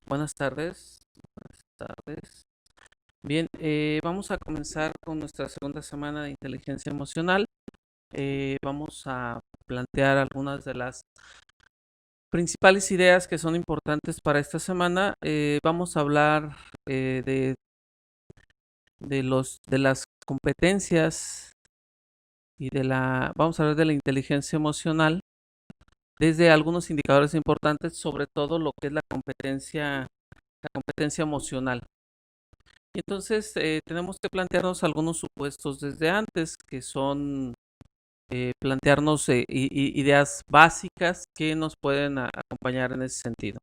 Buenas tardes. Buenas tardes. Bien, vamos a comenzar con nuestra segunda semana de inteligencia emocional. Vamos a plantear algunas de las principales ideas que son importantes para esta semana. Vamos a hablar de, de las competencias y vamos a hablar de la inteligencia emocional desde algunos indicadores importantes, sobre todo lo que es la competencia emocional. Y entonces tenemos que plantearnos algunos supuestos desde antes, que son plantearnos ideas básicas que nos pueden acompañar en ese sentido.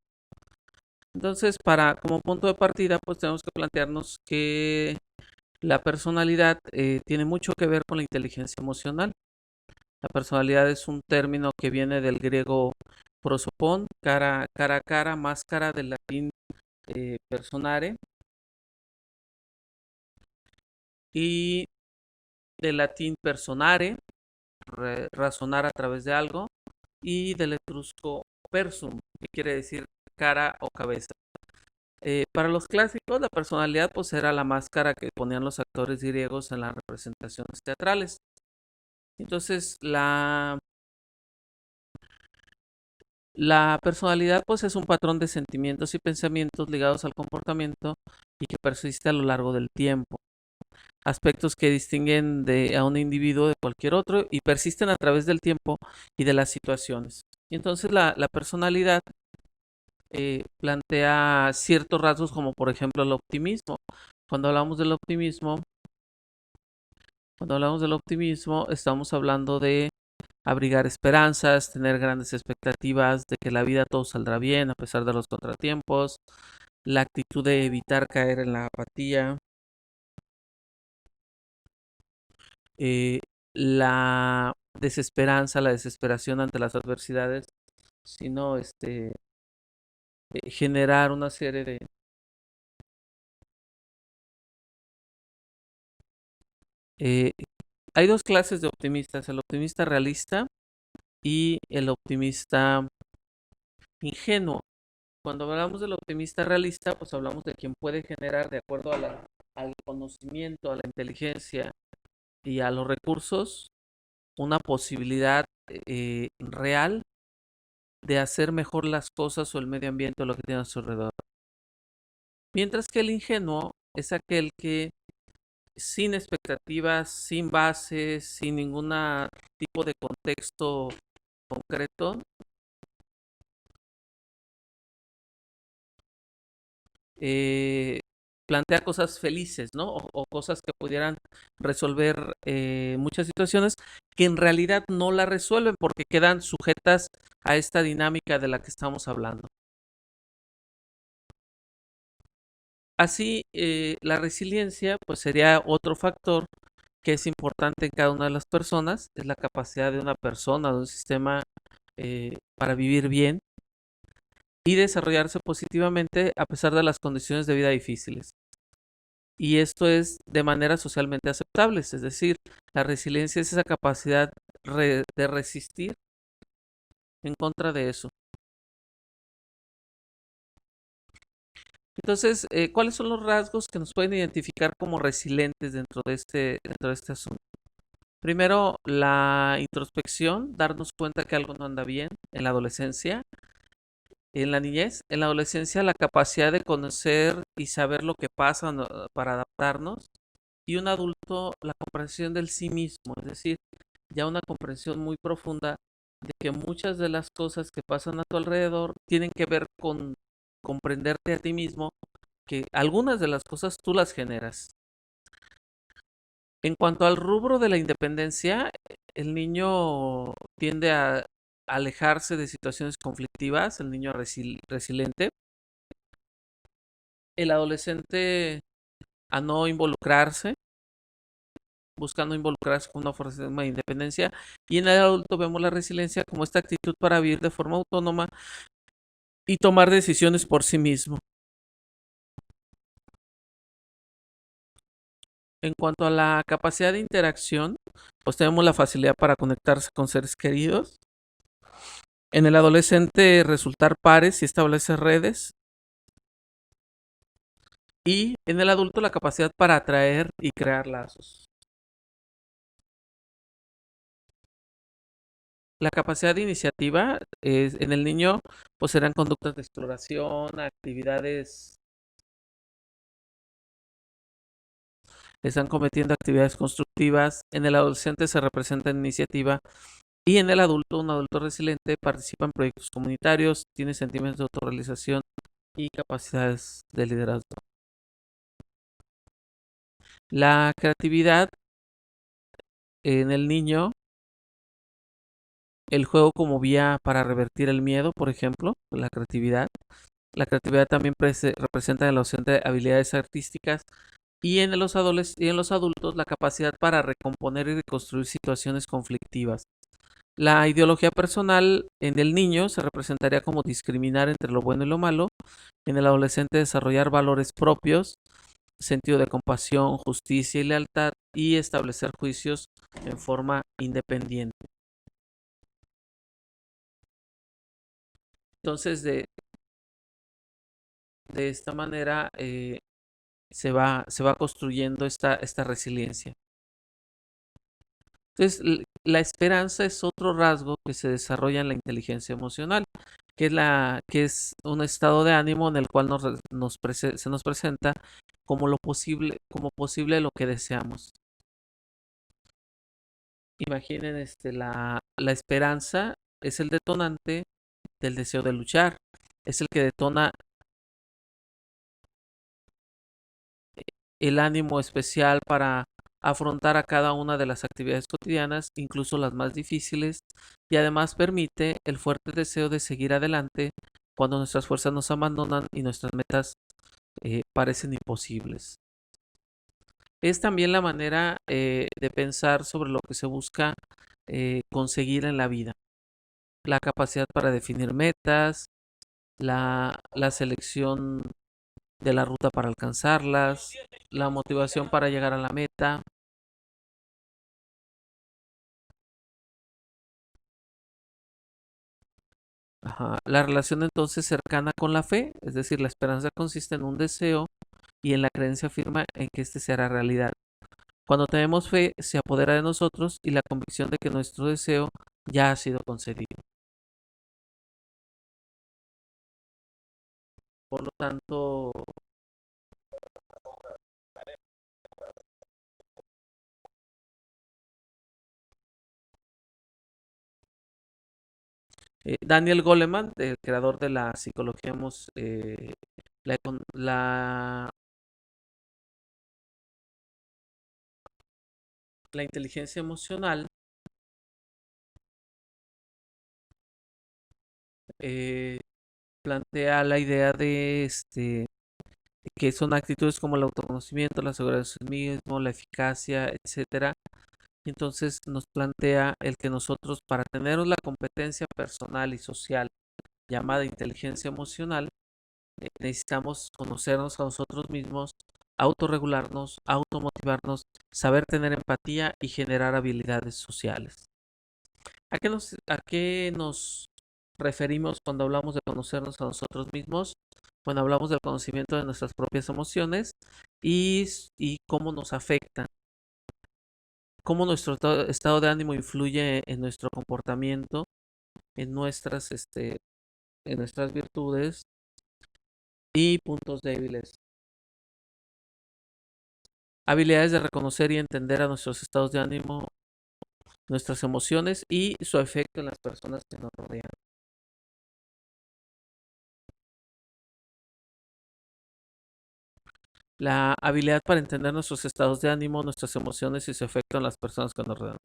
Entonces, como punto de partida, pues tenemos que plantearnos que la personalidad tiene mucho que ver con la inteligencia emocional. La personalidad es un término que viene del griego prosopon, cara a cara, máscara, del latín personare, y del latín personare, razonar a través de algo, y del etrusco persum, que quiere decir cara o cabeza. Para los clásicos, la personalidad pues era la máscara que ponían los actores griegos en las representaciones teatrales. Entonces, la personalidad pues es un patrón de sentimientos y pensamientos ligados al comportamiento y que persiste a lo largo del tiempo. Aspectos que distinguen a un individuo de cualquier otro y persisten a través del tiempo y de las situaciones. Y entonces la personalidad plantea ciertos rasgos como por ejemplo el optimismo. Cuando hablamos del optimismo, cuando hablamos del optimismo estamos hablando de abrigar esperanzas, tener grandes expectativas de que la vida todo saldrá bien a pesar de los contratiempos, la actitud de evitar caer en la apatía, eh, la desesperanza, la desesperación ante las adversidades, sino generar una serie de... eh, hay dos clases de optimistas, el optimista realista y el optimista ingenuo. Cuando hablamos del optimista realista, pues hablamos de quien puede generar, de acuerdo al conocimiento, a la inteligencia y a los recursos, una posibilidad real de hacer mejor las cosas o el medio ambiente o lo que tiene a su alrededor. Mientras que el ingenuo es aquel que sin expectativas, sin bases, sin ningún tipo de contexto concreto, eh, plantea cosas felices, ¿no? O cosas que pudieran resolver muchas situaciones que en realidad no la resuelven porque quedan sujetas a esta dinámica de la que estamos hablando. Así, la resiliencia, pues sería otro factor que es importante en cada una de las personas, es la capacidad de una persona, de un sistema para vivir bien y desarrollarse positivamente a pesar de las condiciones de vida difíciles. Y esto es de manera socialmente aceptable, es decir, la resiliencia es esa capacidad de resistir en contra de eso. Entonces, ¿cuáles son los rasgos que nos pueden identificar como resilientes dentro de este asunto? Primero, la introspección, darnos cuenta que algo no anda bien en la adolescencia, en la niñez, en la adolescencia, la capacidad de conocer y saber lo que pasa, ¿no?, para adaptarnos, y un adulto, la comprensión del sí mismo, es decir, ya una comprensión muy profunda de que muchas de las cosas que pasan a tu alrededor tienen que ver con comprenderte a ti mismo, que algunas de las cosas tú las generas. En cuanto al rubro de la independencia, el niño tiende a alejarse de situaciones conflictivas, el niño resiliente, el adolescente a no involucrarse, buscando involucrarse con una forma de independencia, y en el adulto vemos la resiliencia como esta actitud para vivir de forma autónoma y tomar decisiones por sí mismo. En cuanto a la capacidad de interacción, pues tenemos la facilidad para conectarse con seres queridos. En el adolescente resultar pares y establecer redes. Y en el adulto la capacidad para atraer y crear lazos. La capacidad de iniciativa en el niño pues serán conductas de exploración, actividades, están cometiendo actividades constructivas. En el adolescente se representa en iniciativa y en el adulto, un adulto resiliente participa en proyectos comunitarios, tiene sentimientos de autorrealización y capacidades de liderazgo. La creatividad en el niño, el juego como vía para revertir el miedo, por ejemplo, la creatividad. La creatividad también representa en el docente habilidades artísticas y en los y en los adultos la capacidad para recomponer y reconstruir situaciones conflictivas. La ideología personal en el niño se representaría como discriminar entre lo bueno y lo malo, en el adolescente desarrollar valores propios, sentido de compasión, justicia y lealtad y establecer juicios en forma independiente. Entonces, de esta manera se va construyendo esta resiliencia. Entonces, la esperanza es otro rasgo que se desarrolla en la inteligencia emocional, que es un estado de ánimo en el cual se nos presenta como posible lo que deseamos. Imaginen, la esperanza es el detonante del deseo de luchar, es el que detona el ánimo especial para afrontar a cada una de las actividades cotidianas, incluso las más difíciles, y además permite el fuerte deseo de seguir adelante cuando nuestras fuerzas nos abandonan y nuestras metas parecen imposibles. Es también la manera de pensar sobre lo que se busca conseguir en la vida, la capacidad para definir metas, la selección de la ruta para alcanzarlas, la motivación para llegar a la meta. Ajá. La relación entonces cercana con la fe, es decir, la esperanza consiste en un deseo y en la creencia firme en que éste se hará realidad. Cuando tenemos fe, se apodera de nosotros y la convicción de que nuestro deseo ya ha sido concedido. Por lo tanto, Daniel Goleman, el creador de la psicología, la, econ- la inteligencia emocional, eh, plantea la idea de que son actitudes como el autoconocimiento, la seguridad de sí mismo, la eficacia, etcétera. Y entonces nos plantea el que nosotros, para tener la competencia personal y social llamada inteligencia emocional, necesitamos conocernos a nosotros mismos, autorregularnos, automotivarnos, saber tener empatía y generar habilidades sociales. A qué nos referimos cuando hablamos de conocernos a nosotros mismos? Bueno, hablamos del conocimiento de nuestras propias emociones y cómo nos afectan, cómo nuestro estado de ánimo influye en nuestro comportamiento, en en nuestras virtudes y puntos débiles. Habilidades de reconocer y entender a nuestros estados de ánimo, nuestras emociones y su efecto en las personas que nos rodean. La habilidad para entender nuestros estados de ánimo, nuestras emociones y su efecto en las personas que nos rodean.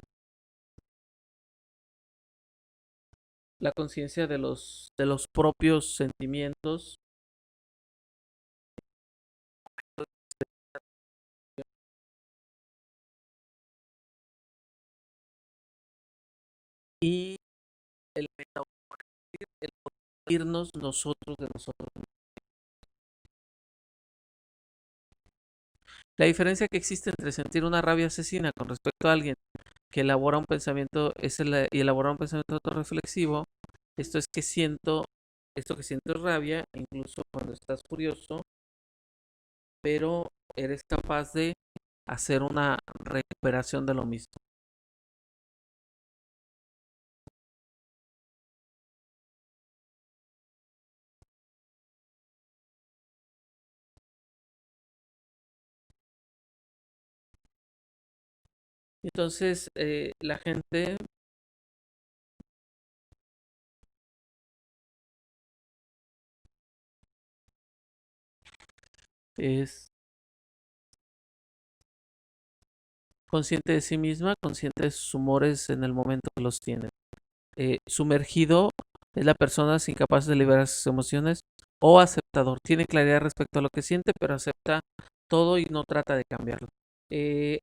La conciencia de los propios sentimientos y el irnos nosotros de nosotros. La diferencia que existe entre sentir una rabia asesina con respecto a alguien que elabora un pensamiento y elabora un pensamiento autorreflexivo, esto es que siento, esto que siento es rabia, incluso cuando estás furioso, pero eres capaz de hacer una recuperación de lo mismo. Entonces, la gente es consciente de sí misma, consciente de sus humores en el momento que los tiene. Sumergido es la persona sin capaz de liberar sus emociones o aceptador. Tiene claridad respecto a lo que siente, pero acepta todo y no trata de cambiarlo.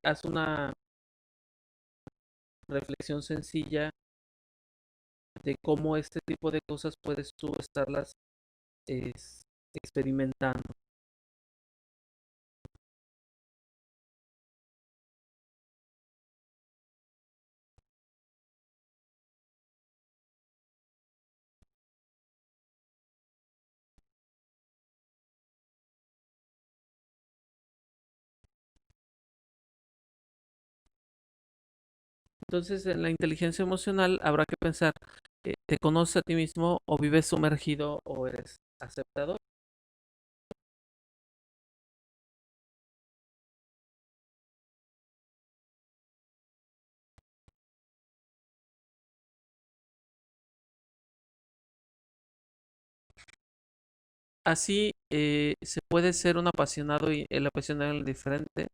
Haz una reflexión sencilla de cómo este tipo de cosas puedes tú estarlas experimentando. Entonces, en la inteligencia emocional habrá que pensar, ¿te conoces a ti mismo o vives sumergido o eres aceptador? Así se puede ser un apasionado y el apasionado es diferente.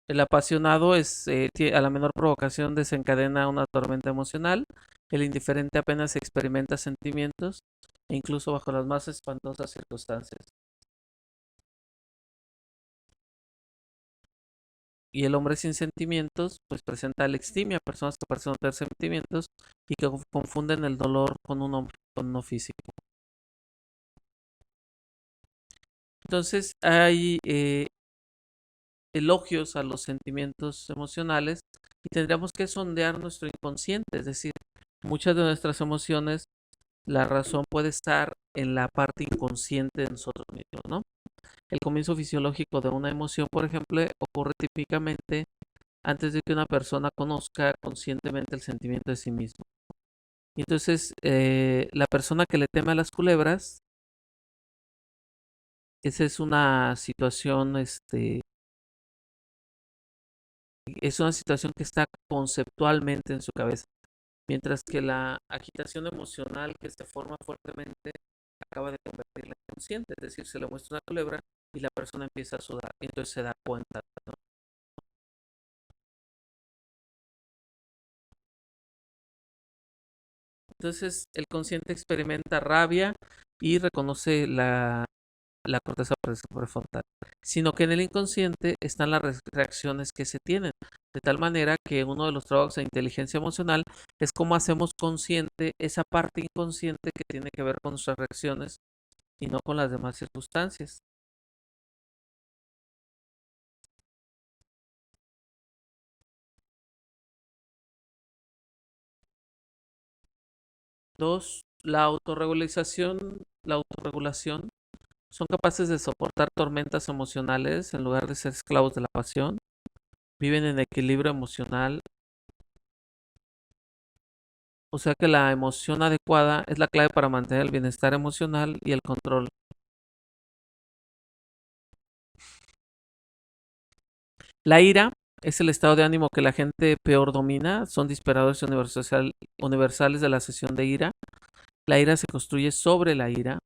El apasionado a la menor provocación desencadena una tormenta emocional. El indiferente apenas experimenta sentimientos, e incluso bajo las más espantosas circunstancias. Y el hombre sin sentimientos, pues presenta alextimia, personas que parecen no tener sentimientos y que confunden el dolor con con uno físico. Entonces hay elogios a los sentimientos emocionales y tendríamos que sondear nuestro inconsciente, es decir, muchas de nuestras emociones, la razón puede estar en la parte inconsciente de nosotros mismos, ¿no? El comienzo fisiológico de una emoción, por ejemplo, ocurre típicamente antes de que una persona conozca conscientemente el sentimiento de sí mismo. Y entonces, la persona que le teme a las culebras, esa es una situación, es una situación que está conceptualmente en su cabeza. Mientras que la agitación emocional que se forma fuertemente acaba de convertirla en consciente, es decir, se le muestra una culebra y la persona empieza a sudar y entonces se da cuenta, ¿no? Entonces el consciente experimenta rabia y reconoce la corteza prefrontal, sino que en el inconsciente están las reacciones que se tienen, de tal manera que uno de los trabajos de inteligencia emocional es cómo hacemos consciente esa parte inconsciente que tiene que ver con nuestras reacciones y no con las demás circunstancias. Dos, la autorregulación, son capaces de soportar tormentas emocionales en lugar de ser esclavos de la pasión, viven en equilibrio emocional, o sea que la emoción adecuada es la clave para mantener el bienestar emocional y el control. La ira es el estado de ánimo que la gente peor domina, son disparadores universales de la sesión de ira. La ira se construye sobre la ira.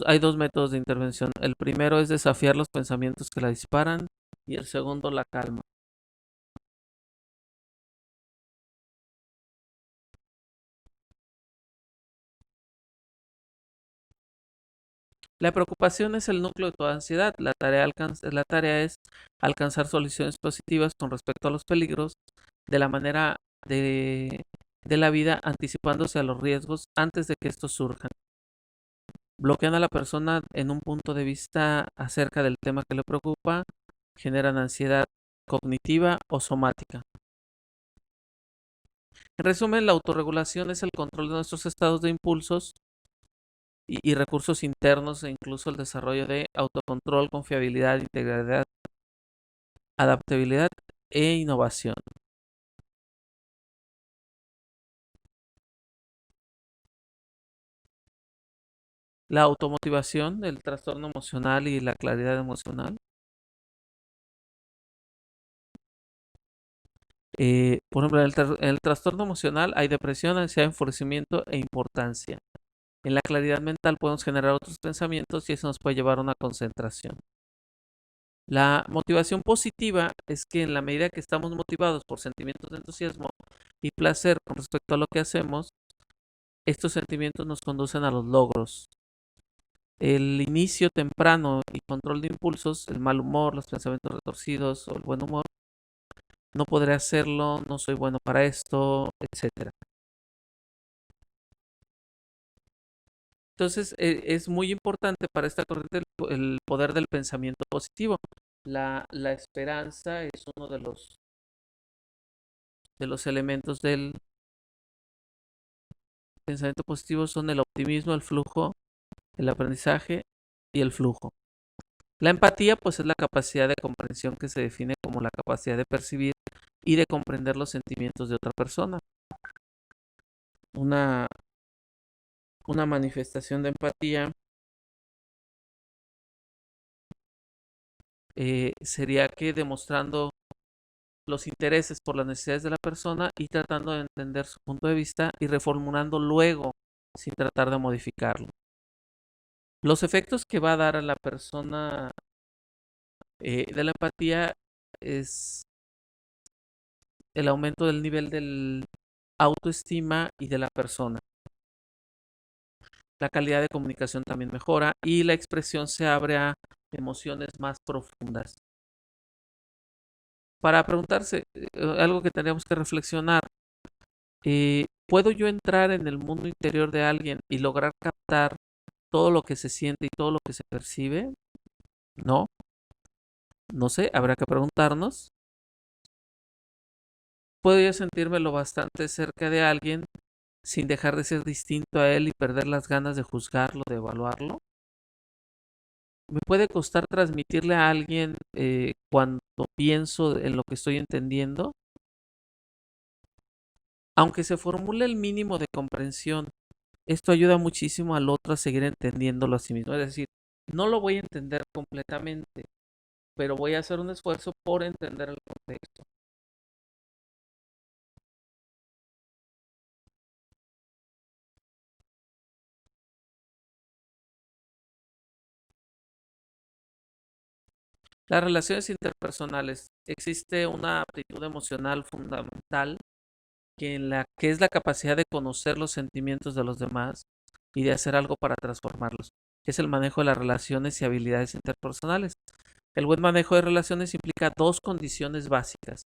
Hay dos métodos de intervención. El primero es desafiar los pensamientos que la disparan y el segundo la calma. La preocupación es el núcleo de toda ansiedad. La tarea es alcanzar soluciones positivas con respecto a los peligros de la manera de la vida, anticipándose a los riesgos antes de que estos surjan. Bloquean a la persona en un punto de vista acerca del tema que le preocupa, generan ansiedad cognitiva o somática. En resumen, la autorregulación es el control de nuestros estados de impulsos y recursos internos e incluso el desarrollo de autocontrol, confiabilidad, integridad, adaptabilidad e innovación. La automotivación, el trastorno emocional y la claridad emocional. Por ejemplo, en el trastorno emocional hay depresión, ansiedad, enfurecimiento e importancia. En la claridad mental podemos generar otros pensamientos y eso nos puede llevar a una concentración. La motivación positiva es que en la medida que estamos motivados por sentimientos de entusiasmo y placer con respecto a lo que hacemos, estos sentimientos nos conducen a los logros. El inicio temprano y control de impulsos, el mal humor, los pensamientos retorcidos o el buen humor, no podré hacerlo, no soy bueno para esto, etcétera. Entonces, es muy importante para esta corriente el poder del pensamiento positivo. La esperanza es uno de los elementos del pensamiento positivo, son el optimismo, el flujo, el aprendizaje y el flujo. La empatía, pues, es la capacidad de comprensión que se define como la capacidad de percibir y de comprender los sentimientos de otra persona. Una, una manifestación de empatía sería que demostrando los intereses por las necesidades de la persona y tratando de entender su punto de vista y reformulando luego sin tratar de modificarlo. Los efectos que va a dar a la persona de la empatía es el aumento del nivel del autoestima y de la persona. La calidad de comunicación también mejora y la expresión se abre a emociones más profundas. Para preguntarse, algo que tendríamos que reflexionar, ¿puedo yo entrar en el mundo interior de alguien y lograr captar todo lo que se siente y todo lo que se percibe? No, no sé, habrá que preguntarnos. ¿Puedo yo sentirme lo bastante cerca de alguien sin dejar de ser distinto a él y perder las ganas de juzgarlo, de evaluarlo? ¿Me puede costar transmitirle a alguien cuando pienso en lo que estoy entendiendo? Aunque se formule el mínimo de comprensión, esto ayuda muchísimo al otro a seguir entendiéndolo a sí mismo. Es decir, no lo voy a entender completamente, pero voy a hacer un esfuerzo por entender el contexto. Las relaciones interpersonales. Existe una aptitud emocional fundamental que es la capacidad de conocer los sentimientos de los demás y de hacer algo para transformarlos. Es el manejo de las relaciones y habilidades interpersonales. El buen manejo de relaciones implica dos condiciones básicas: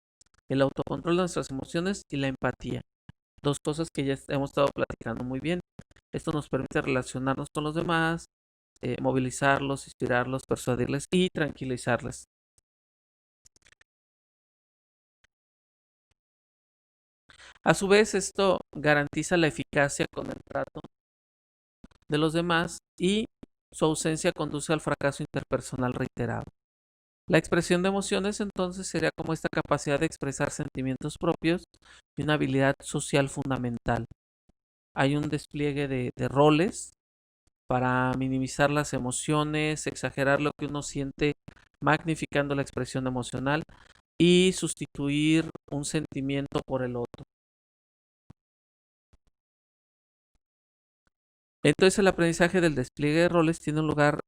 el autocontrol de nuestras emociones y la empatía. Dos cosas que ya hemos estado platicando muy bien. Esto nos permite relacionarnos con los demás, movilizarlos, inspirarlos, persuadirles y tranquilizarles. A su vez, esto garantiza la eficacia con el trato de los demás y su ausencia conduce al fracaso interpersonal reiterado. La expresión de emociones entonces sería como esta capacidad de expresar sentimientos propios y una habilidad social fundamental. Hay un despliegue de roles para minimizar las emociones, exagerar lo que uno siente, magnificando la expresión emocional y sustituir un sentimiento por el otro. Entonces el aprendizaje del despliegue de roles tiene un lugar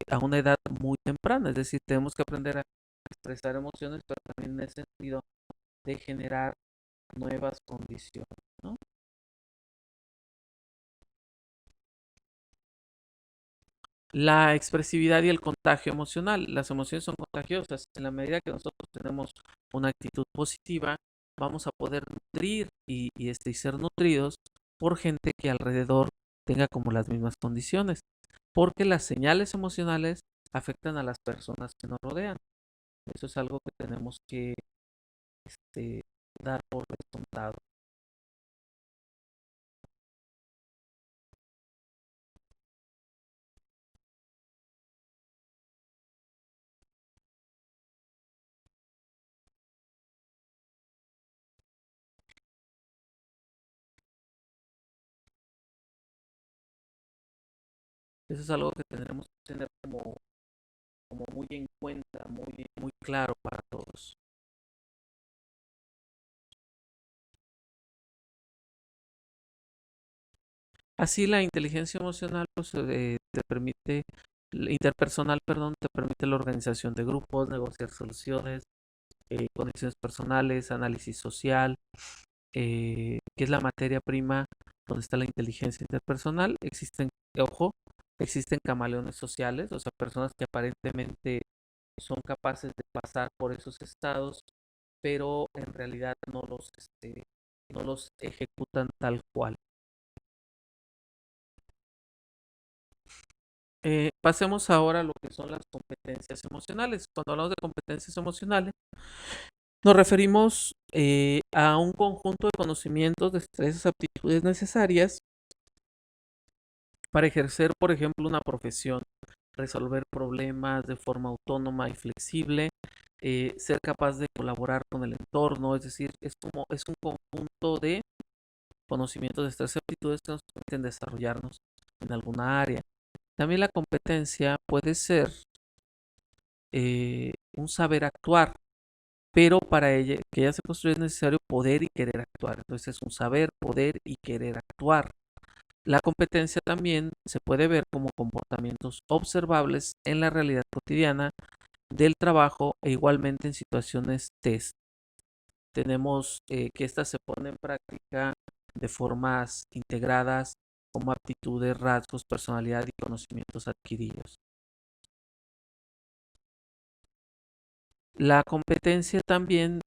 a una edad muy temprana, es decir, tenemos que aprender a expresar emociones, pero también en el sentido de generar nuevas condiciones, ¿no? La expresividad y el contagio emocional. Las emociones son contagiosas. En la medida que nosotros tenemos una actitud positiva, vamos a poder nutrir y ser nutridos por gente que alrededor tenga como las mismas condiciones. Porque las señales emocionales afectan a las personas que nos rodean. Eso es algo que tenemos que este, dar por descontado. Eso es algo que tendremos que tener como muy en cuenta, muy claro para todos. Así la inteligencia emocional pues, te permite, interpersonal, perdón, te permite la organización de grupos, negociar soluciones, conexiones personales, análisis social, que es la materia prima donde está la inteligencia interpersonal. Ojo, existen camaleones sociales, o sea, personas que aparentemente son capaces de pasar por esos estados, pero en realidad no los ejecutan tal cual. Pasemos ahora a lo que son las competencias emocionales. Cuando hablamos de competencias emocionales, nos referimos a un conjunto de conocimientos, destrezas, aptitudes necesarias para ejercer, por ejemplo, una profesión, resolver problemas de forma autónoma y flexible, ser capaz de colaborar con el entorno, es decir, es un conjunto de conocimientos, destrezas, aptitudes que nos permiten desarrollarnos en alguna área. También la competencia puede ser un saber actuar, pero para que ella se construya es necesario poder y querer actuar. Entonces es un saber, poder y querer actuar. La competencia también se puede ver como comportamientos observables en la realidad cotidiana del trabajo e igualmente en situaciones test. Tenemos que estas se ponen en práctica de formas integradas como aptitudes, rasgos, personalidad y conocimientos adquiridos. La competencia también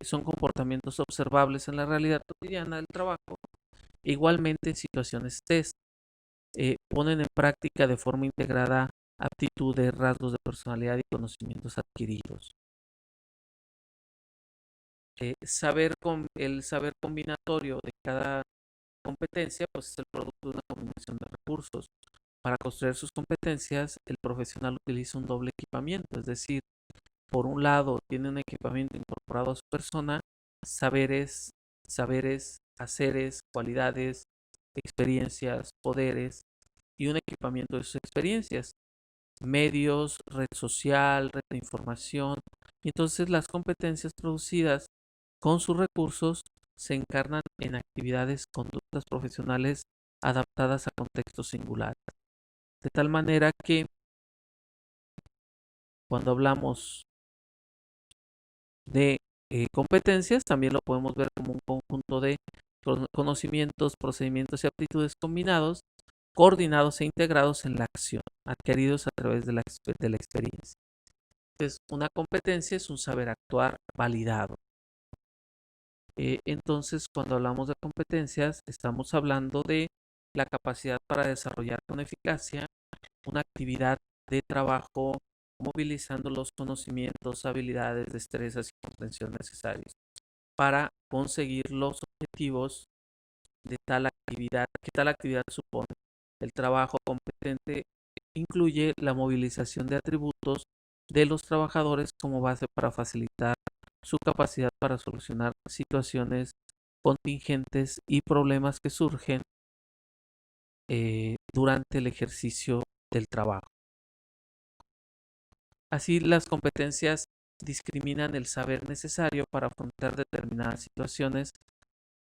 son comportamientos observables en la realidad cotidiana del trabajo, igualmente en situaciones test. Ponen en práctica de forma integrada aptitudes, rasgos de personalidad y conocimientos adquiridos. El saber combinatorio de cada competencia pues es el producto de una combinación de recursos. Para construir sus competencias, el profesional utiliza un doble equipamiento, es decir, por un lado tiene un equipamiento incorporado a su persona, saberes, haceres, cualidades, experiencias, poderes y un equipamiento de sus experiencias, medios, red social, red de información. Y entonces las competencias producidas con sus recursos se encarnan en actividades, conductas profesionales adaptadas a contextos singulares. De tal manera que cuando hablamos de competencias, también lo podemos ver como un conjunto de conocimientos, procedimientos y aptitudes combinados, coordinados e integrados en la acción, adquiridos a través de la experiencia. Entonces, una competencia es un saber actuar validado. Entonces, cuando hablamos de competencias, estamos hablando de la capacidad para desarrollar con eficacia una actividad de trabajo movilizando los conocimientos, habilidades, destrezas y comprensión necesarios para conseguir los objetivos de tal actividad, que tal actividad supone. El trabajo competente incluye la movilización de atributos de los trabajadores como base para facilitar su capacidad para solucionar situaciones contingentes y problemas que surgen durante el ejercicio del trabajo. Así, las competencias discriminan el saber necesario para afrontar determinadas situaciones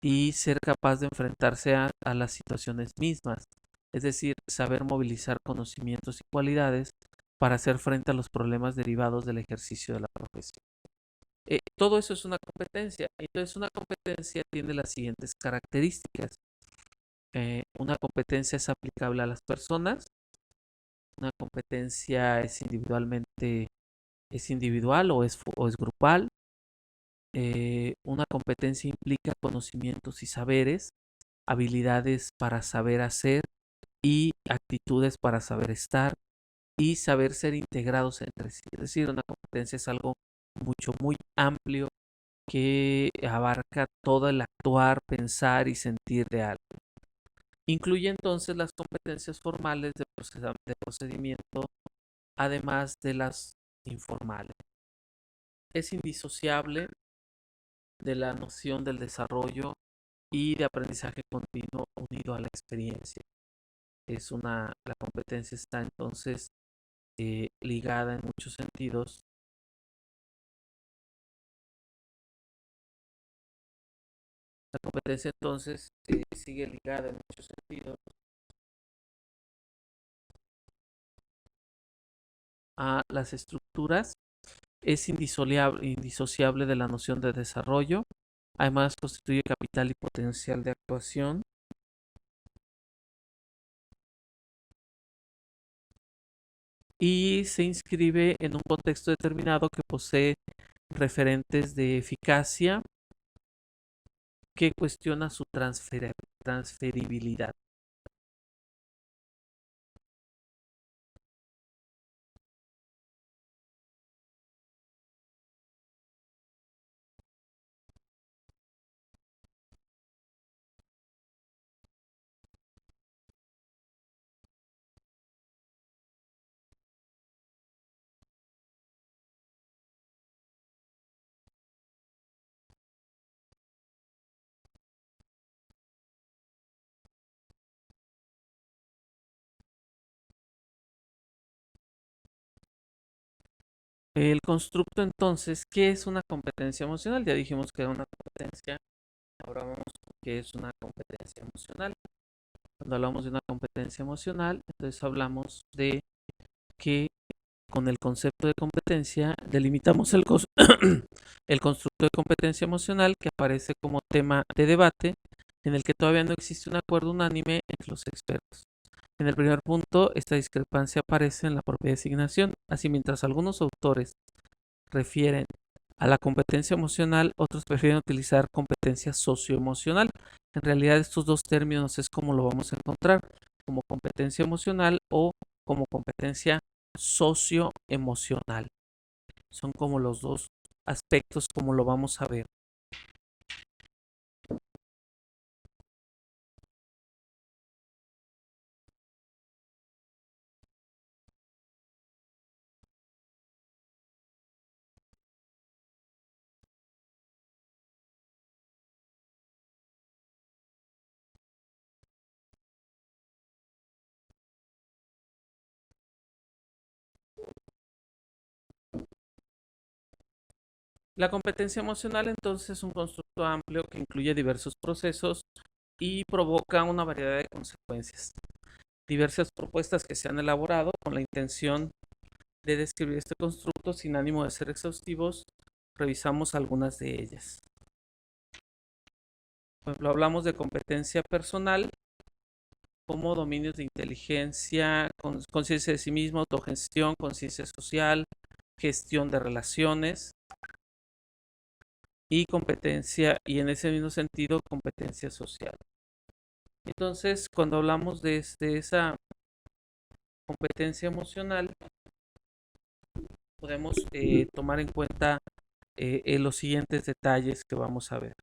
y ser capaz de enfrentarse a las situaciones mismas, es decir, saber movilizar conocimientos y cualidades para hacer frente a los problemas derivados del ejercicio de la profesión. Todo eso es una competencia. Entonces, una competencia tiene las siguientes características. Una competencia es aplicable a las personas, una competencia es individual o es grupal. Una competencia implica conocimientos y saberes, habilidades para saber hacer y actitudes para saber estar y saber ser integrados entre sí. Es decir, una competencia es algo muy amplio que abarca todo el actuar, pensar y sentir de algo. Incluye entonces las competencias formales de procedimiento, además de las informales. Es indisociable de la noción del desarrollo y de aprendizaje continuo unido a la experiencia. la competencia está entonces ligada en muchos sentidos. La competencia entonces sigue ligada en muchos sentidos a las estructuras, es indisociable de la noción de desarrollo, además constituye capital y potencial de actuación, y se inscribe en un contexto determinado que posee referentes de eficacia que cuestiona su transferibilidad. El constructo entonces, ¿qué es una competencia emocional? Ya dijimos que era una competencia, ahora vamos a qué es una competencia emocional. Cuando hablamos de una competencia emocional, entonces hablamos de que con el concepto de competencia delimitamos el constructo de competencia emocional que aparece como tema de debate en el que todavía no existe un acuerdo unánime entre los expertos. En el primer punto, esta discrepancia aparece en la propia designación. Así, mientras algunos autores refieren a la competencia emocional, otros prefieren utilizar competencia socioemocional. En realidad, estos dos términos es como lo vamos a encontrar, como competencia emocional o como competencia socioemocional. Son como los dos aspectos como lo vamos a ver. La competencia emocional entonces es un constructo amplio que incluye diversos procesos y provoca una variedad de consecuencias. Diversas propuestas que se han elaborado con la intención de describir este constructo sin ánimo de ser exhaustivos, revisamos algunas de ellas. Por ejemplo, hablamos de competencia personal como dominios de inteligencia, conciencia de sí mismo, autogestión, conciencia social, gestión de relaciones y competencia, y en ese mismo sentido, competencia social. Entonces, cuando hablamos de esa competencia emocional, podemos tomar en cuenta los siguientes detalles que vamos a ver.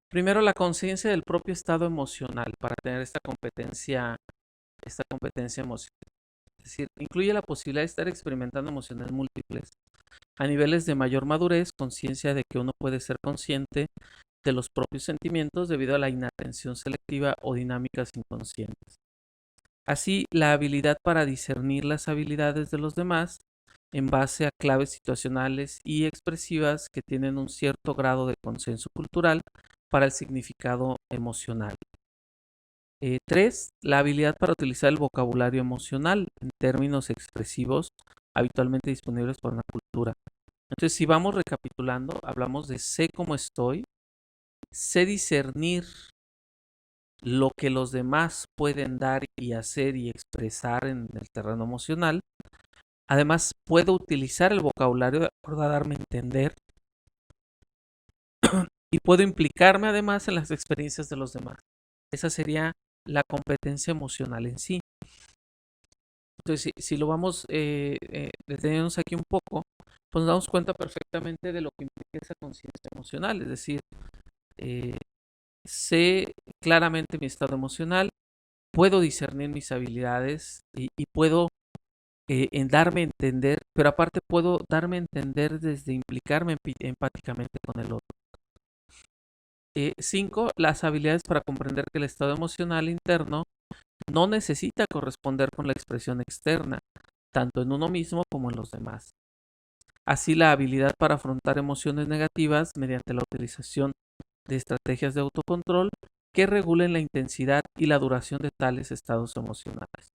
Primero, la conciencia del propio estado emocional para tener esta competencia emocional. Es decir, incluye la posibilidad de estar experimentando emociones múltiples. A niveles de mayor madurez, conciencia de que uno puede ser consciente de los propios sentimientos debido a la inatención selectiva o dinámicas inconscientes. Así, la habilidad para discernir las habilidades de los demás en base a claves situacionales y expresivas que tienen un cierto grado de consenso cultural para el significado emocional. 3. La habilidad para utilizar el vocabulario emocional en términos expresivos habitualmente disponibles por una cultura. Entonces, si vamos recapitulando, hablamos de sé cómo estoy, sé discernir lo que los demás pueden dar y hacer y expresar en el terreno emocional. Además, puedo utilizar el vocabulario de acuerdo a darme a entender y puedo implicarme además en las experiencias de los demás. Esa sería la competencia emocional en sí. Entonces, si lo vamos deteniéndonos aquí un poco, pues nos damos cuenta perfectamente de lo que implica esa conciencia emocional, es decir, sé claramente mi estado emocional, puedo discernir mis habilidades y puedo en darme a entender, pero aparte puedo darme a entender desde implicarme empáticamente con el otro. 5. Las habilidades para comprender que el estado emocional interno no necesita corresponder con la expresión externa, tanto en uno mismo como en los demás. Así, la habilidad para afrontar emociones negativas mediante la utilización de estrategias de autocontrol que regulen la intensidad y la duración de tales estados emocionales.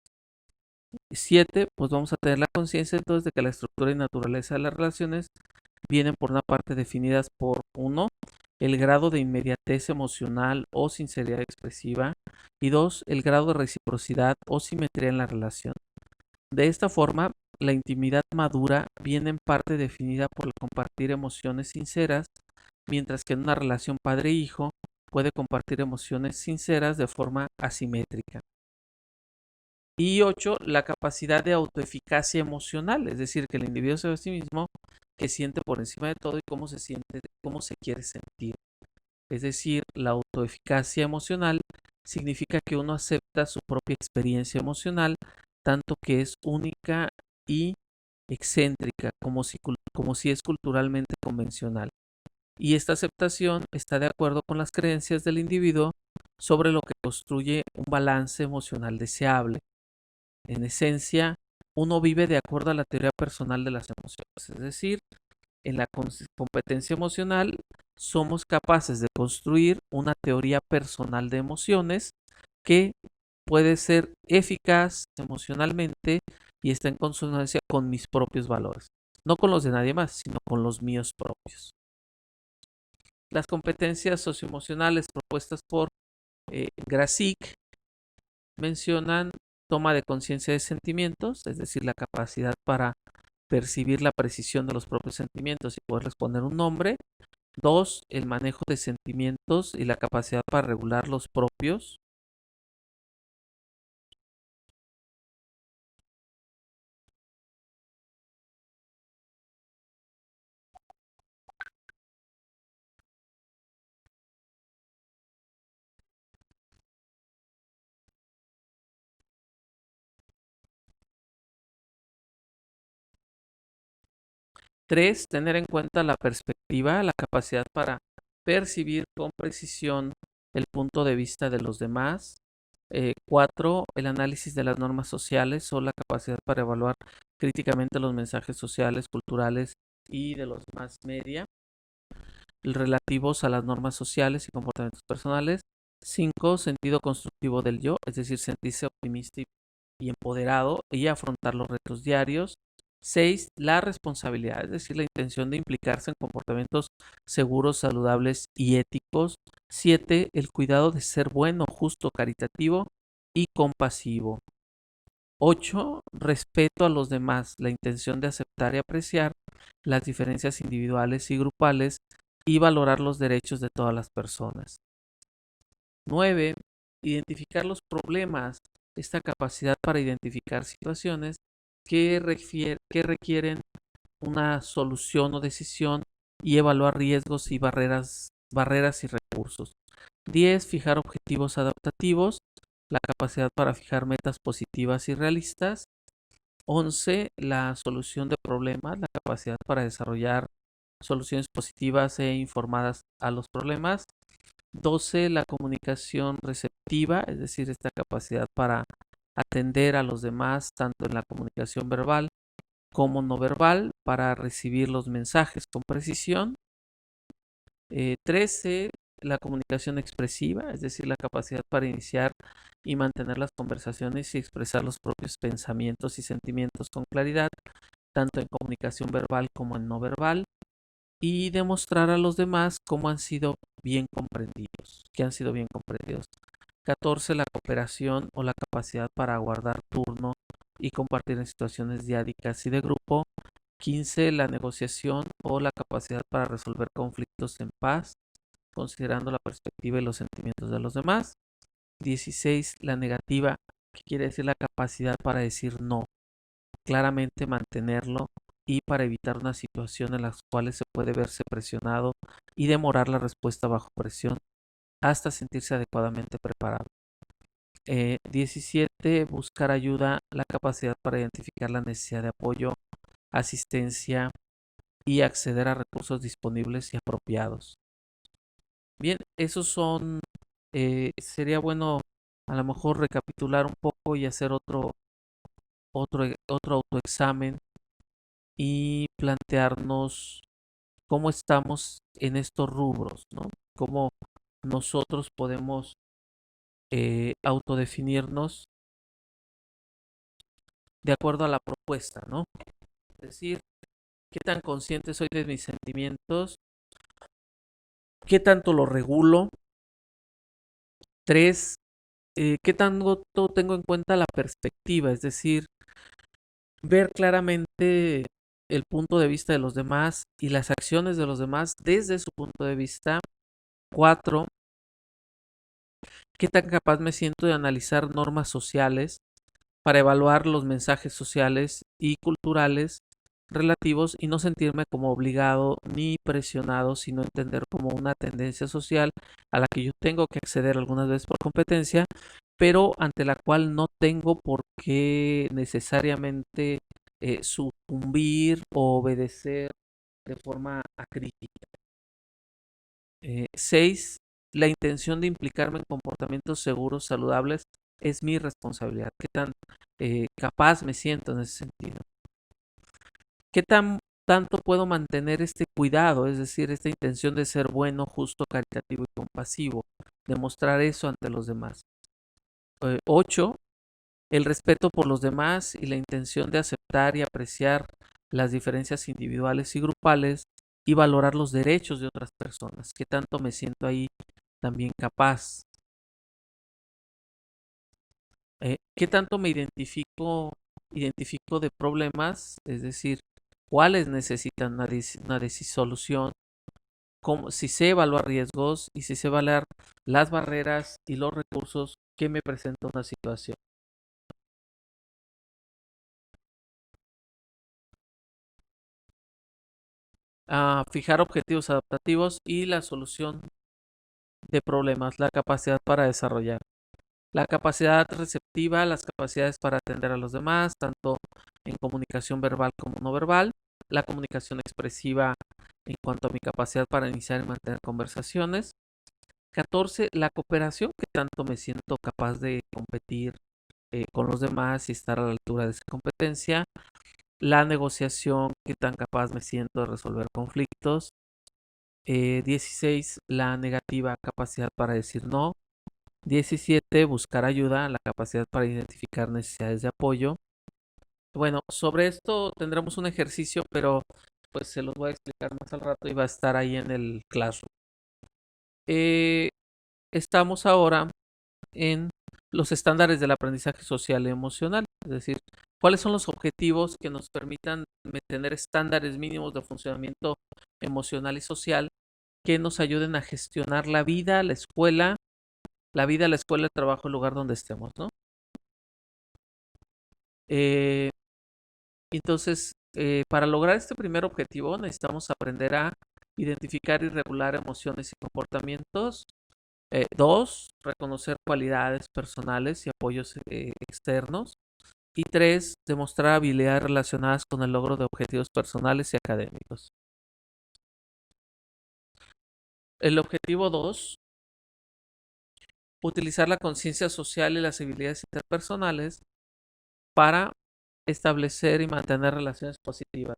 7. Pues vamos a tener la conciencia entonces de que la estructura y naturaleza de las relaciones vienen por una parte definidas por uno, el grado de inmediatez emocional o sinceridad expresiva y dos, el grado de reciprocidad o simetría en la relación. De esta forma, la intimidad madura viene en parte definida por el compartir emociones sinceras, mientras que en una relación padre-hijo puede compartir emociones sinceras de forma asimétrica. Y 8, la capacidad de autoeficacia emocional, es decir, que el individuo sabe a sí mismo que siente por encima de todo y cómo se siente, cómo se quiere sentir. Es decir, la autoeficacia emocional significa que uno acepta su propia experiencia emocional, tanto que es única y excéntrica, como si es culturalmente convencional. Y esta aceptación está de acuerdo con las creencias del individuo sobre lo que construye un balance emocional deseable. En esencia, uno vive de acuerdo a la teoría personal de las emociones, es decir, en la competencia emocional somos capaces de construir una teoría personal de emociones que puede ser eficaz emocionalmente y está en consonancia con mis propios valores, no con los de nadie más, sino con los míos propios. Las competencias socioemocionales propuestas por Grasik mencionan toma de conciencia de sentimientos, es decir, la capacidad para percibir la precisión de los propios sentimientos y poderles poner un nombre. 2, el manejo de sentimientos y la capacidad para regular los propios. 3, tener en cuenta la perspectiva, la capacidad para percibir con precisión el punto de vista de los demás. 4, el análisis de las normas sociales o la capacidad para evaluar críticamente los mensajes sociales, culturales y de los más media relativos a las normas sociales y comportamientos personales. 5, sentido constructivo del yo, es decir, sentirse optimista y empoderado y afrontar los retos diarios. 6, la responsabilidad, es decir, la intención de implicarse en comportamientos seguros, saludables y éticos. 7, el cuidado de ser bueno, justo, caritativo y compasivo. 8, respeto a los demás, la intención de aceptar y apreciar las diferencias individuales y grupales y valorar los derechos de todas las personas. 9, identificar los problemas, esta capacidad para identificar situaciones que requieren una solución o decisión y evaluar riesgos y barreras y recursos. 10, fijar objetivos adaptativos, la capacidad para fijar metas positivas y realistas. 11, la solución de problemas, la capacidad para desarrollar soluciones positivas e informadas a los problemas. 12, la comunicación receptiva, es decir, esta capacidad para atender a los demás tanto en la comunicación verbal como no verbal, para recibir los mensajes con precisión. 13, la comunicación expresiva, es decir, la capacidad para iniciar y mantener las conversaciones y expresar los propios pensamientos y sentimientos con claridad, tanto en comunicación verbal como en no verbal, y demostrar a los demás cómo han sido bien comprendidos, que han sido bien comprendidos. 14, la cooperación o la capacidad para guardar turno y compartir en situaciones diádicas y de grupo. 15, la negociación o la capacidad para resolver conflictos en paz, considerando la perspectiva y los sentimientos de los demás. 16, la negativa, que quiere decir la capacidad para decir no, claramente mantenerlo y para evitar una situación en las cuales se puede verse presionado y demorar la respuesta bajo presión. hasta sentirse adecuadamente preparado. 17, buscar ayuda, la capacidad para identificar la necesidad de apoyo, asistencia y acceder a recursos disponibles y apropiados. Bien, esos son, sería bueno a lo mejor recapitular un poco y hacer otro autoexamen y plantearnos cómo estamos en estos rubros, ¿no? Cómo nosotros podemos autodefinirnos de acuerdo a la propuesta, ¿no? Es decir, qué tan consciente soy de mis sentimientos, qué tanto lo regulo. Tres, qué tanto tengo en cuenta la perspectiva, es decir, ver claramente el punto de vista de los demás y las acciones de los demás desde su punto de vista. Cuatro, qué tan capaz me siento de analizar normas sociales para evaluar los mensajes sociales y culturales relativos y no sentirme como obligado ni presionado, sino entender como una tendencia social a la que yo tengo que acceder algunas veces por competencia, pero ante la cual no tengo por qué necesariamente sucumbir o obedecer de forma acrítica. 6. La intención de implicarme en comportamientos seguros, saludables, es mi responsabilidad. ¿Qué tan capaz me siento en ese sentido? ¿Qué tanto puedo mantener este cuidado, es decir, esta intención de ser bueno, justo, caritativo y compasivo? Demostrar eso ante los demás. 8. El respeto por los demás y la intención de aceptar y apreciar las diferencias individuales y grupales y valorar los derechos de otras personas. ¿Qué tanto me siento ahí también capaz? ¿Qué tanto me identifico de problemas? Es decir, cuáles necesitan una solución, si sé evaluar riesgos y si sé evaluar las barreras y los recursos que me presenta una situación. Fijar objetivos adaptativos y la solución de problemas, la capacidad para desarrollar. La capacidad receptiva, las capacidades para atender a los demás, tanto en comunicación verbal como no verbal. La comunicación expresiva en cuanto a mi capacidad para iniciar y mantener conversaciones. 14. La cooperación, que tanto me siento capaz de competir con los demás y estar a la altura de esa competencia. La negociación, que tan capaz me siento de resolver conflictos. 16. La negativa, capacidad para decir no. 17. Buscar ayuda, la capacidad para identificar necesidades de apoyo. Bueno, sobre esto tendremos un ejercicio, pero pues se los voy a explicar más al rato y va a estar ahí en el Classroom. Estamos ahora en los estándares del aprendizaje social y emocional, es decir, cuáles son los objetivos que nos permitan tener estándares mínimos de funcionamiento emocional y social que nos ayuden a gestionar la vida, la escuela, el trabajo, el lugar donde estemos, ¿no? Eh, entonces, para lograr este primer objetivo necesitamos aprender a identificar y regular emociones y comportamientos. 2. Reconocer cualidades personales y apoyos externos. Y 3. Demostrar habilidades relacionadas con el logro de objetivos personales y académicos. El objetivo 2. Utilizar la conciencia social y las habilidades interpersonales para establecer y mantener relaciones positivas.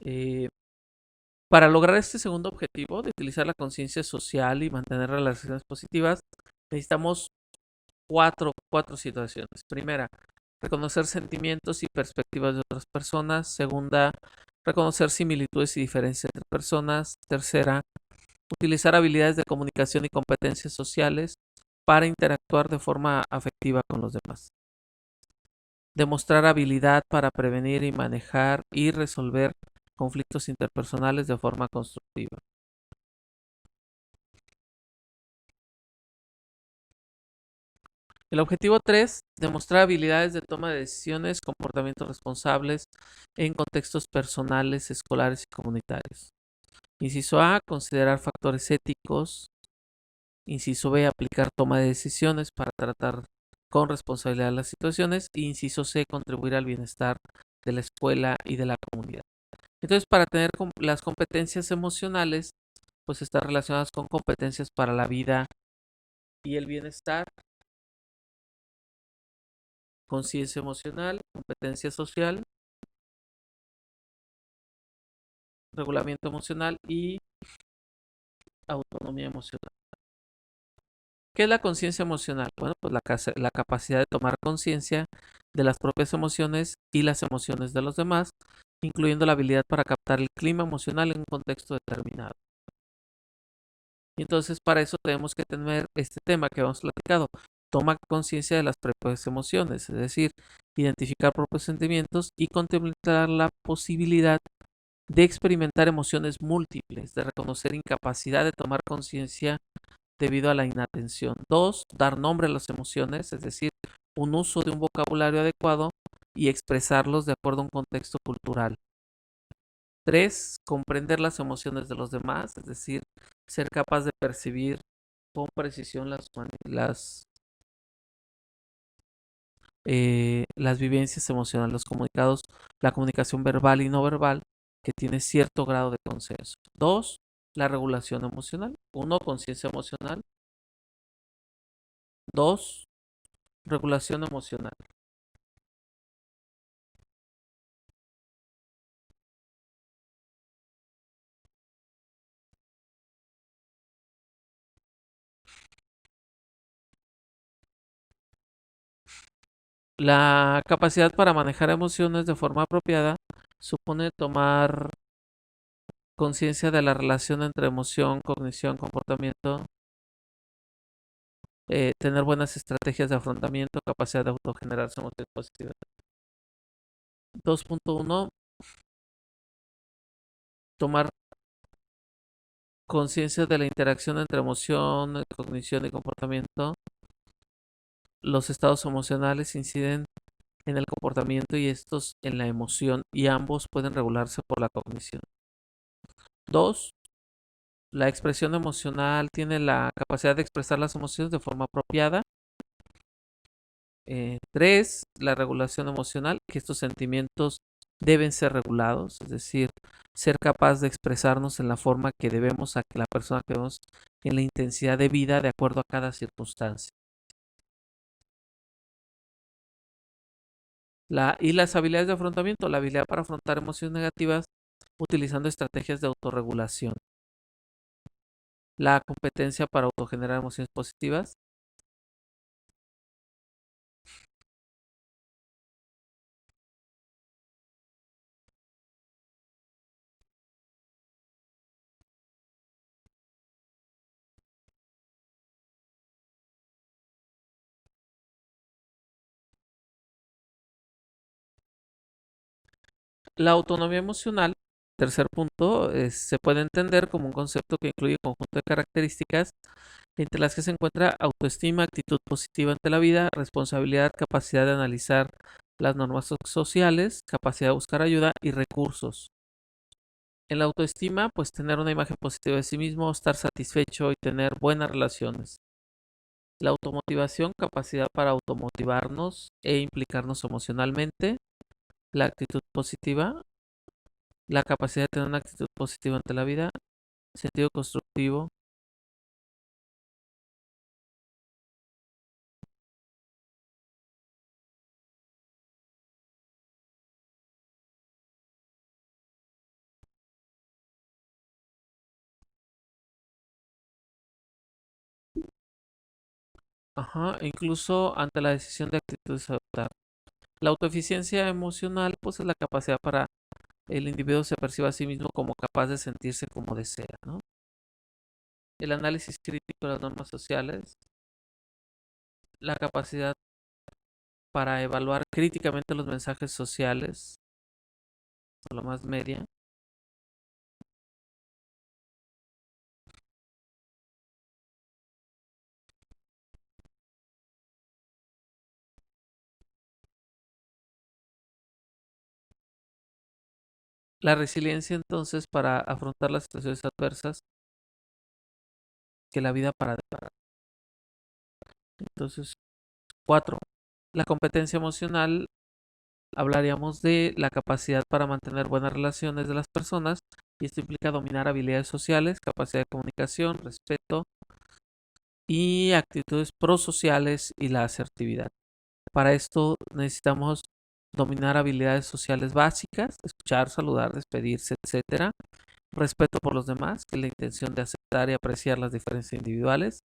Eh, para lograr este segundo objetivo de utilizar la conciencia social y mantener relaciones positivas, necesitamos cuatro situaciones. Primera, reconocer sentimientos y perspectivas de otras personas. Segunda, reconocer similitudes y diferencias entre personas. Tercera, utilizar habilidades de comunicación y competencias sociales para interactuar de forma afectiva con los demás. Demostrar habilidad para prevenir y manejar y resolver conflictos interpersonales de forma constructiva. El objetivo 3, demostrar habilidades de toma de decisiones, comportamientos responsables en contextos personales, escolares y comunitarios. Inciso A, considerar factores éticos. Inciso B, aplicar toma de decisiones para tratar con responsabilidad las situaciones. Y inciso C, contribuir al bienestar de la escuela y de la comunidad. Entonces, para tener las competencias emocionales, pues están relacionadas con competencias para la vida y el bienestar, conciencia emocional, competencia social, regulamiento emocional y autonomía emocional. ¿Qué es la conciencia emocional? Bueno, pues la capacidad de tomar conciencia de las propias emociones y las emociones de los demás, incluyendo la habilidad para captar el clima emocional en un contexto determinado. Y entonces para eso tenemos que tener este tema que hemos platicado. Toma conciencia de las propias emociones, es decir, identificar propios sentimientos y contemplar la posibilidad de experimentar emociones múltiples, de reconocer incapacidad de tomar conciencia debido a la inatención. 2, dar nombre a las emociones, es decir, un uso de un vocabulario adecuado y expresarlos de acuerdo a un contexto cultural. 3, comprender las emociones de los demás, es decir, ser capaz de percibir con precisión las vivencias emocionales, los comunicados, la comunicación verbal y no verbal, que tiene cierto grado de consenso. 2, la regulación emocional. 1, conciencia emocional. 2, regulación emocional. La capacidad para manejar emociones de forma apropiada supone tomar conciencia de la relación entre emoción, cognición, comportamiento, tener buenas estrategias de afrontamiento, capacidad de autogenerarse emociones positivas. 2.1, tomar conciencia de la interacción entre emoción, cognición y comportamiento. Los estados emocionales inciden en el comportamiento y estos en la emoción y ambos pueden regularse por la cognición. 2, la expresión emocional tiene la capacidad de expresar las emociones de forma apropiada. 3, la regulación emocional, que estos sentimientos deben ser regulados, es decir, ser capaz de expresarnos en la forma que debemos a que la persona que vemos en la intensidad de vida de acuerdo a cada circunstancia. Y las habilidades de afrontamiento, la habilidad para afrontar emociones negativas utilizando estrategias de autorregulación. La competencia para autogenerar emociones positivas. La autonomía emocional, tercer punto, se puede entender como un concepto que incluye un conjunto de características entre las que se encuentra autoestima, actitud positiva ante la vida, responsabilidad, capacidad de analizar las normas sociales, capacidad de buscar ayuda y recursos. En la autoestima, pues tener una imagen positiva de sí mismo, estar satisfecho y tener buenas relaciones. La automotivación, capacidad para automotivarnos e implicarnos emocionalmente. La actitud positiva, la capacidad de tener una actitud positiva ante la vida, sentido constructivo. Ajá, incluso ante la decisión de actitudes a adoptar. La autoeficiencia emocional, pues es la capacidad para el individuo se perciba a sí mismo como capaz de sentirse como desea, ¿no? El análisis crítico de las normas sociales, la capacidad para evaluar críticamente los mensajes sociales, o la más media. La resiliencia entonces para afrontar las situaciones adversas que la vida para depara. Entonces, 4. La competencia emocional, hablaríamos de la capacidad para mantener buenas relaciones de las personas y esto implica dominar habilidades sociales, capacidad de comunicación, respeto y actitudes prosociales y la asertividad. Para esto necesitamos dominar habilidades sociales básicas, escuchar, saludar, despedirse, etcétera. Respeto por los demás, que es la intención de aceptar y apreciar las diferencias individuales.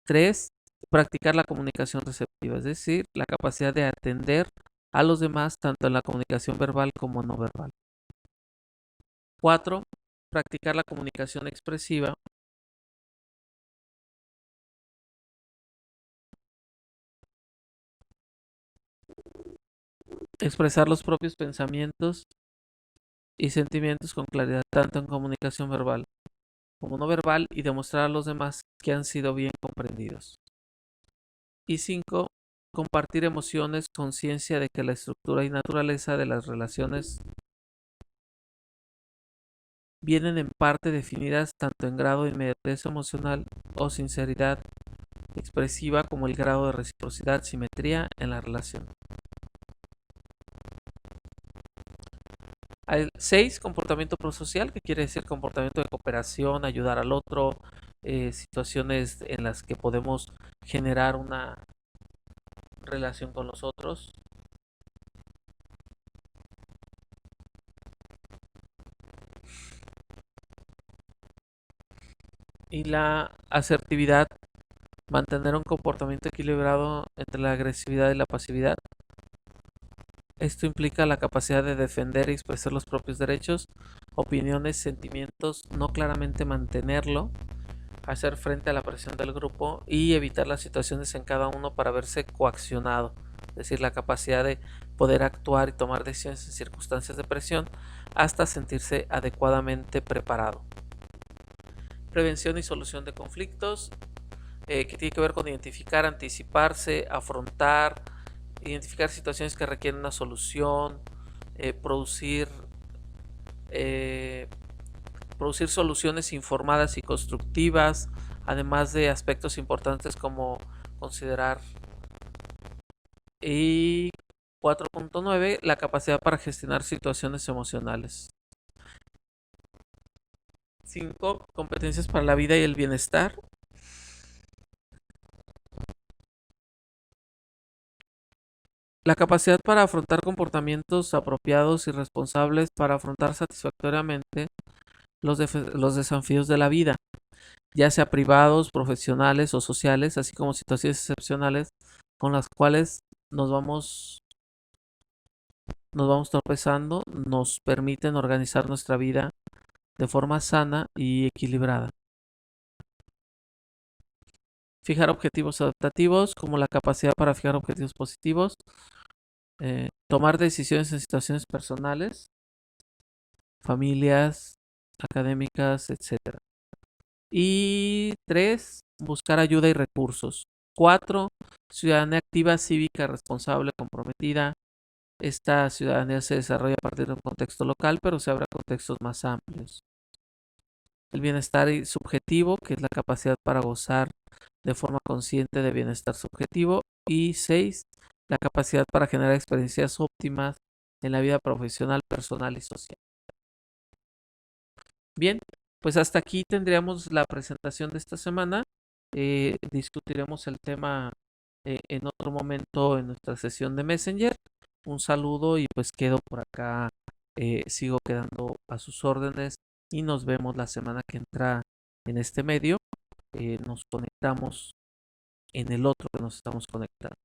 3. Practicar la comunicación receptiva, es decir, la capacidad de atender a los demás tanto en la comunicación verbal como no verbal. 4. Practicar la comunicación expresiva. Expresar los propios pensamientos y sentimientos con claridad, tanto en comunicación verbal como no verbal, y demostrar a los demás que han sido bien comprendidos. Y 5. Compartir emociones, conciencia de que la estructura y naturaleza de las relaciones vienen en parte definidas tanto en grado de inmediatez emocional o sinceridad expresiva como el grado de reciprocidad, simetría en la relación. 6. Comportamiento prosocial, que quiere decir comportamiento de cooperación, ayudar al otro, situaciones en las que podemos generar una relación con los otros. Y la asertividad, mantener un comportamiento equilibrado entre la agresividad y la pasividad. Esto implica la capacidad de defender y expresar los propios derechos, opiniones, sentimientos, no claramente mantenerlo, hacer frente a la presión del grupo y evitar las situaciones en cada uno para verse coaccionado, es decir, la capacidad de poder actuar y tomar decisiones en circunstancias de presión hasta sentirse adecuadamente preparado. Prevención y solución de conflictos, que tiene que ver con identificar, anticiparse, afrontar, identificar situaciones que requieren una solución, producir soluciones informadas y constructivas, además de aspectos importantes como considerar. Y 4.9, la capacidad para gestionar situaciones emocionales. 5. Competencias para la vida y el bienestar. La capacidad para afrontar comportamientos apropiados y responsables para afrontar satisfactoriamente los desafíos de la vida, ya sea privados, profesionales o sociales, así como situaciones excepcionales con las cuales nos vamos tropezando, nos permiten organizar nuestra vida de forma sana y equilibrada. Fijar objetivos adaptativos, como la capacidad para fijar objetivos positivos, tomar decisiones en situaciones personales, familias, académicas, etc. Y 3, buscar ayuda y recursos. 4, ciudadanía activa, cívica, responsable, comprometida. Esta ciudadanía se desarrolla a partir de un contexto local, pero se abre a contextos más amplios. El bienestar subjetivo, que es la capacidad para gozar de forma consciente de bienestar subjetivo. Y 6, la capacidad para generar experiencias óptimas en la vida profesional, personal y social. Bien, pues hasta aquí tendríamos la presentación de esta semana. Discutiremos el tema en otro momento en nuestra sesión de Messenger. Un saludo y pues quedo por acá, sigo quedando a sus órdenes y nos vemos la semana que entra en este medio. Nos conectamos en el otro que nos estamos conectando.